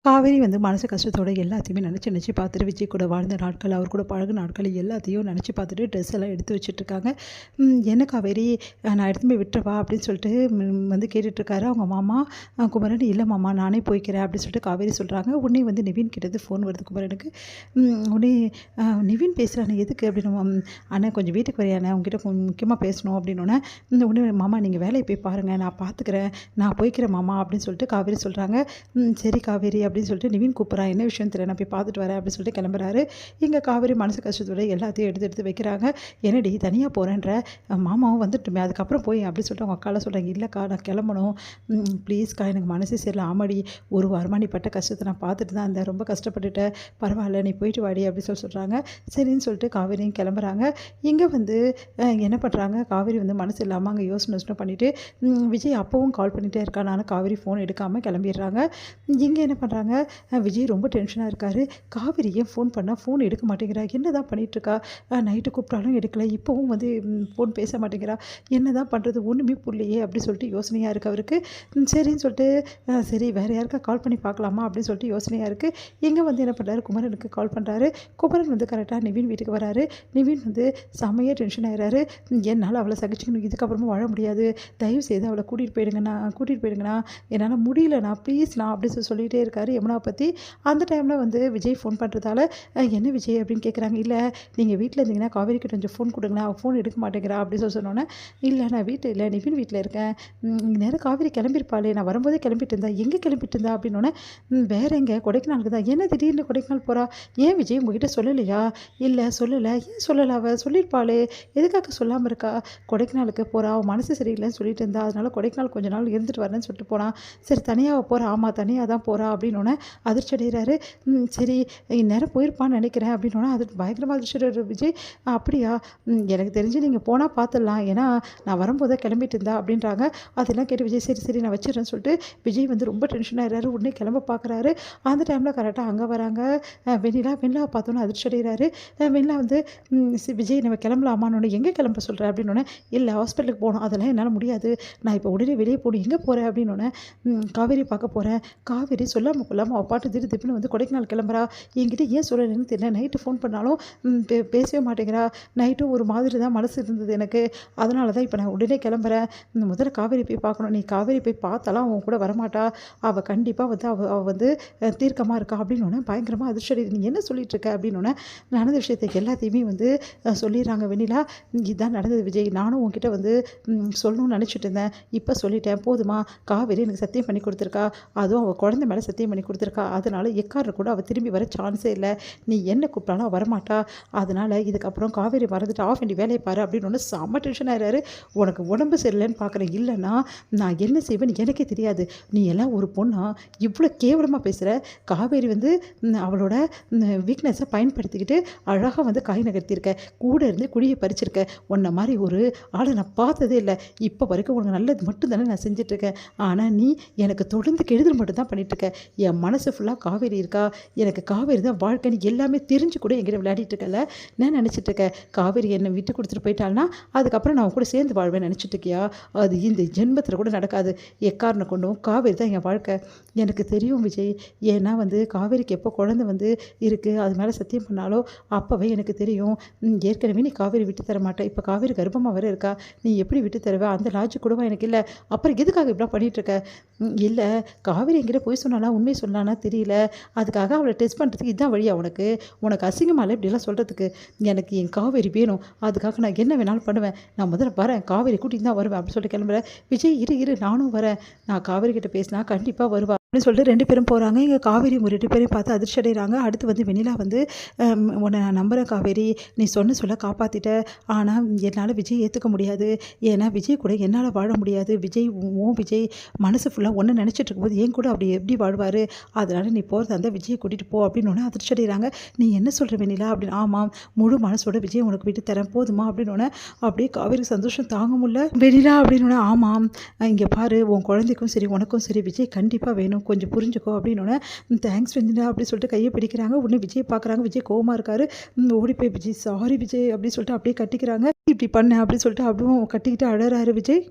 காவேரி வந்து மனசு கஷ்டத்தோட எல்லாத்தையுமே நினச்சி பார்த்துட்டு விஜய் கூட வாழ்ந்த நாட்கள், அவர் கூட பழகுன நாட்கள் எல்லாத்தையும் நினச்சி பார்த்துட்டு ட்ரெஸ் எல்லாம் எடுத்து வச்சுட்ருக்காங்க. என்ன காவேரி, நான் எடுத்து போய் விட்டுறவா அப்படின்னு சொல்லிட்டு வந்து கேட்டுட்ருக்காரு அவங்க மாமா. குமரன், இல்லை மாமா நானே போய்க்கிறேன் அப்படின்னு சொல்லிட்டு காவேரி சொல்கிறாங்க. உடனே வந்து நிவின் கிட்டது ஃபோன் வருது குமரனுக்கு. உடனே நிவின் பேசுகிறானே எதுக்கு அப்படின்னு, அண்ணா கொஞ்சம் வீட்டுக்கு வரையாண்ணே உங்ககிட்ட கொஞ்சம் முக்கியமாக பேசணும் அப்படின்னோடனே, உடனே மாமா நீங்கள் வேலையை போய் பாருங்கள், நான் பார்த்துக்கிறேன், நான் போய்க்கிறேன் மாமா அப்படின்னு சொல்லிட்டு காவேரி சொல்கிறாங்க. சரி காவேரி அப்படின்னு சொல்லிட்டு நிவின் கூப்பிட்றான். என்ன விஷயம் தெரியல, நான் போய் பார்த்துட்டு வரேன் அப்படின்னு சொல்லிட்டு கிளம்புறாரு. இங்கே காவேரி மனசு கஷ்டத்தோட எல்லாத்தையும் எடுத்து வைக்கிறாங்க. என்னடி தனியாக போகிறேன்ற, மாமாவும் வந்துட்டுமே அதுக்கப்புறம் போய் அப்படின்னு சொல்லிட்டு அவங்க அக்காலாம் சொல்கிறாங்க. இல்லைக்கா நான் கிளம்பணும், ப்ளீஸ்க்கா எனக்கு மனசே சரியில்லை, ஆமாடி ஒரு வாரமாக நீ பட்ட கஷ்டத்தை நான் பார்த்துட்டு தான் இருந்தேன், ரொம்ப கஷ்டப்பட்டுட்டேன், பரவாயில்ல நீ போயிட்டு வாடி அப்படின்னு சொல்கிறாங்க. சரின்னு சொல்லிட்டு காவேரியும் கிளம்புறாங்க. இங்கே வந்து என்ன பண்ணுறாங்க, காவேரி வந்து மனசு இல்லாமல் அங்கே யோசனை பண்ணிவிட்டு விஜய் அப்பவும் கால் பண்ணிகிட்டே இருக்கான். ஆனால் காவேரி ஃபோன் எடுக்காமல் கிளம்பிடுறாங்க. இங்கே என்ன பண்ணுறாங்க, விஜய் ரொம்ப டென்ஷனாக இருக்கார். காவேரி ஏன் ஃபோன் பண்ணால் ஃபோன் எடுக்க மாட்டேங்கிறா, என்ன தான் பண்ணிகிட்ருக்கா, நைட்டு கூப்பிட்டாலும் எடுக்கலை, இப்போவும் வந்து ஃபோன் பேச மாட்டேங்கிறா, என்ன தான் பண்ணுறது ஒன்றுமே புரியலையே அப்படி சொல்லிட்டு யோசனையாக இருக்குது அவருக்கு. சரின்னு சொல்லிட்டு சரி வேறு யாருக்கா கால் பண்ணி பார்க்கலாமா அப்படின்னு சொல்லிட்டு யோசனையாக இருக்குது. எங்கே வந்து என்ன பண்ணுறாரு, குமரனுக்கு கால் பண்ணுறாரு. குமரன் வந்து கரெக்டாக நிவின் வீட்டுக்கு வராரு. நிவின் வந்து செம்மையாக டென்ஷன் ஆகிறாரு. என்னால் அவளை சகிச்சுக்கணும், இதுக்கப்புறமா வாழ முடியாது, தயவு செய்து அவளை கூட்டிகிட்டு போயிடுங்கண்ணா, என்னால் முடியலண்ணா ப்ளீஸ்ண்ணா அப்படி சொல்லிகிட்டே இருக்காரு யமுனா பற்றி. அந்த டைமில் வந்து விஜய் ஃபோன் பண்ணுறதால என்ன விஜய் அப்படின்னு கேட்குறாங்க. இல்லை நீங்கள் வீட்டில் இருந்தீங்கன்னா காவேரிக்கு கொஞ்சம் ஃபோன் கொடுங்கண்ணா, ஃபோன் எடுக்க மாட்டேங்கிறா அப்படின்னு சொன்னோன்னே, இல்லை நான் வீட்டில் இல்லை, நிவின் வீட்டில் இருக்கேன், நேரம் காவேரி கிளம்பியிருப்பாளே, நான் வரும்போதே கிளம்பிட்டு இருந்தா, எங்கே கிளம்பிட்டு இருந்தா அப்படின்னோடனே, வேற எங்கே கொடைக்கானலுக்கு தான், என்ன திடீர்னு கொடைக்கானல் போகிறா, ஏன் விஜய் உங்ககிட்ட சொல்லலையா, இல்லை சொல்லலை, ஏன் சொல்லலை, அவள் சொல்லியிருப்பாளே, எதுக்காக சொல்லாமல் இருக்கா, கொடைக்கானலுக்கு போகிறா, அவன் மனசு சரியில்லைன்னு சொல்லிட்டு இருந்தா, அதனால் கொடைக்கானல் கொஞ்ச நாள் இருந்துட்டு வரேன்னு சொல்லிட்டு போனான், சரி தனியாக போகிறா, ஆமாம் தனியாக தான் போகிறா அப்படின்னோடனே அதிர்ச்சி அடைகிறாரு. சரி இந்நேரம் போயிருப்பான்னு நினைக்கிறேன் அப்படின்னோடனே அது பயங்கரமாக அதிர்ச்சி அடைகிற விஜய். அப்படியா, எனக்கு தெரிஞ்சு நீங்கள் போனால் பார்த்துடலாம், ஏன்னா நான் வரும்போதே கிளம்பிட்டு இருந்தா அப்படின்றாங்க. அதெல்லாம் கேட்டு விஜய் சரி நான் வச்சிடறேன்னு சொல்லிட்டு விஜய் வந்து ரொம்ப டென்ஷன் ஆகிறாரு. உடனே கிளம்ப பார்க்குறாரு. அந்த டைமில் கரெக்டாக அங்கே வராங்க வெண்ணிலாவை பார்த்தோன்னே அதிர்ச்சி அடைகிறாரு. வெண்ணிலா வந்து விஜய் நம்ம கிளம்பலாமான்னு, எங்கே கிளம்ப சொல்கிறேன் அப்படின்னோடனே, இல்லை ஹாஸ்பிட்டலுக்கு போகணும், அதெல்லாம் என்னால் முடியாது, நான் இப்போ உடனே வெளியே போகணும், எங்கே போகிறேன் அப்படின்னோடனே, காவேரி பார்க்க போகிறேன். காவேரி சொல்லாமல் கொள்ளாமல் அவள் பாட்டு திடீர்னு வந்து கொடைக்கானல் கிளம்புறா, என்கிட்ட ஏன் சொல்லலைன்னு தெரியல, நைட்டு ஃபோன் பண்ணாலும் பேசவே மாட்டேங்கிறா, நைட்டு ஒரு மாதிரி தான் மனசு இருந்தது எனக்கு, அதனால தான் இப்போ நான் உடனே கிளம்புறேன், முதல்ல காவேரி போய் பார்க்கணும், நீ காவேரி போய் பார்த்தாலும் அவன் கூட வரமாட்டா, அவள் கண்டிப்பாக வந்து அவள் வந்து தீர்க்கமாக இருக்கா அப்படின்னோடனே பயங்கரமாக அதிர்ச்சி, நீ என்ன சொல்லிட்டு இருக்க அப்படின்னோடனே, நடந்த விஷயத்துக்கு எல்லாத்தையுமே வந்து சொல்லிடுறாங்க வெண்ணிலா. இதுதான் நடந்தது விஜய், நானும் உன்கிட்ட வந்து சொல்லணும்னு நினச்சிட்டு இருந்தேன், இப்போ சொல்லிட்டேன் போதுமா, காவேரி எனக்கு சத்தியம் பண்ணி கொடுத்துருக்கா, அதுவும் அவள் குழந்தை மேலே சத்தியம் பண்ணி கொடுத்துருக்கா, அதனால் எக்காரர் கூட அவள் திரும்பி வர சான்ஸே இல்லை, நீ என்ன கூப்பிட்டாலும் அவள் வரமாட்டா, அதனால் இதுக்கப்புறம் காவேரி மறந்துட்டு ஆஃப் வேண்டி வேலையை பாரு அப்படின்னு ஒன்று செம்ம டென்ஷன் ஆகிறாரு. உனக்கு உடம்பு சரியில்லைன்னு பார்க்குறேன், இல்லைன்னா நான் என்ன செய்வேன்னு எனக்கே தெரியாது, நீ எல்லாம் ஒரு பொண்ணா இவ்வளோ கேவலமாக பேசுகிற, காவேரி வந்து அவளோட வீக்னஸை பயன்படுத்திக்கிட்டு அழகாக வந்து காய் நகர்த்தியிருக்க, கூட இருந்து குழியை பறிச்சிருக்க, உன்ன மாதிரி ஒரு ஆளை நான் பார்த்ததே இல்லை, இப்போ வரைக்கும் உனக்கு நல்லது மட்டும் தானே நான் செஞ்சிட்ருக்கேன், ஆனால் நீ எனக்கு தொடர்ந்து கெடுதல் மட்டும் தான் பண்ணிகிட்ருக்க, என் மனசு ஃபுல்லாக காவேரி இருக்கா, எனக்கு காவேரி தான் வாழ்க்கைன்னு எல்லாமே தெரிஞ்சு கூட என்கிட்ட விளையாடிட்டு இருக்கல, நான் நினச்சிட்ருக்கேன் காவேரி என்னை விட்டு கொடுத்துட்டு போயிட்டாள்னா அதுக்கப்புறம் நான் கூட சேர்ந்து வாழ்வேன் நினச்சிட்ருக்கியா, அது இந்த ஜென்மத்தில் கூட நடக்காது, எக்காரணம் கொண்டும் காவேரி தான் என் வாழ்க்கை, எனக்கு தெரியும் விஜய், ஏன்னா வந்து காவேரிக்கு எப்போ குழந்தை வந்து இருக்குது அது மேலே சத்தியம் பண்ணாலோ அப்போவே எனக்கு தெரியும், ஏற்கனவே நீ காவேரி விட்டு தர மாட்டேன், இப்போ காவேரி கர்ப்பமாக வர இருக்கா, நீ எப்படி விட்டு தருவ, அந்த லாஜிக் கூட எனக்கு இல்லை, அப்புறம் எதுக்காக இப்படிலாம் பண்ணிகிட்ருக்க, இல்லை காவேரி என்கிட்ட போய் சொன்னானா உண்மை சொன்னானா தெரியல, அதுக்காக அவளை டெஸ்ட் பண்ணுறதுக்கு இதுதான் வழியா உனக்கு அசிங்கமால இப்படிலாம் சொல்கிறதுக்கு, எனக்கு என் காவேரி வேணும், அதுக்காக நான் என்ன வேணாலும் பண்ணுவேன், நான் முதல்ல வரேன் காவேரி கூட்டிகிட்டு தான் வருவேன் அப்படின்னு சொல்லிட்டு கிளம்புறேன். விஜய் இரு நானும் வரேன், நான் காவேரி கிட்ட பேசினா கண்டிப்பாக வருவா அப்படின்னு சொல்லிட்டு 2 பேரும் போகிறாங்க. இங்கே காவேரி 2 பேரையும் பார்த்து அதிர்ச்சி அடைகிறாங்க. அடுத்து வந்து வெண்ணிலா வந்து உன்னை நான் நம்புகிறேன் காவேரி, நீ சொல்ல காப்பாற்றிட்ட, ஆனால் என்னால் விஜய் ஏற்றுக்க முடியாது, ஏன்னா விஜய் கூட என்னால் வாழ முடியாது, விஜய் மனசு ஃபுல்லாக ஒன்று நினச்சிட்டு இருக்கும்போது என் கூட அப்படி எப்படி வாழ்வார், அதனால் நீ போகிறதா இருந்தால் விஜயை கூட்டிகிட்டு போ அப்படின்னு ஒன்று அதிர்ச்சி அடைகிறாங்க. நீ என்ன சொல்கிற வெண்ணிலா அப்படின்னு, ஆமாம் முழு மனசோட விஜய் உனக்கு விட்டு தரேன் போதுமா அப்படின்னு அப்படியே காவேரிக்கு சந்தோஷம் தாங்க முடியல. வெண்ணிலா அப்படின்னு, ஆமாம் இங்கே பாரு உன் குழந்தைக்கும் சரி உனக்கும் சரி விஜய் கண்டிப்பாக வேணும், கொஞ்சம் புரிஞ்சுக்கோ அப்படின்னு, தேங்க்ஸ் வெண்ணிலா அப்படின்னு சொல்லிட்டு கையை பிடிக்கிறாங்க. உடனே விஜய் பார்க்குறாங்க, விஜய் கோவமாக இருக்காரு. ஓடி போய் விஜய் சாரி விஜய் அப்படின்னு சொல்லிட்டு அப்படியே கட்டிக்கிறாங்க. இப்படி பண்ண அப்படின்னு சொல்லிட்டு அப்படியும் கட்டிக்கிட்டு அழறாரு விஜய்.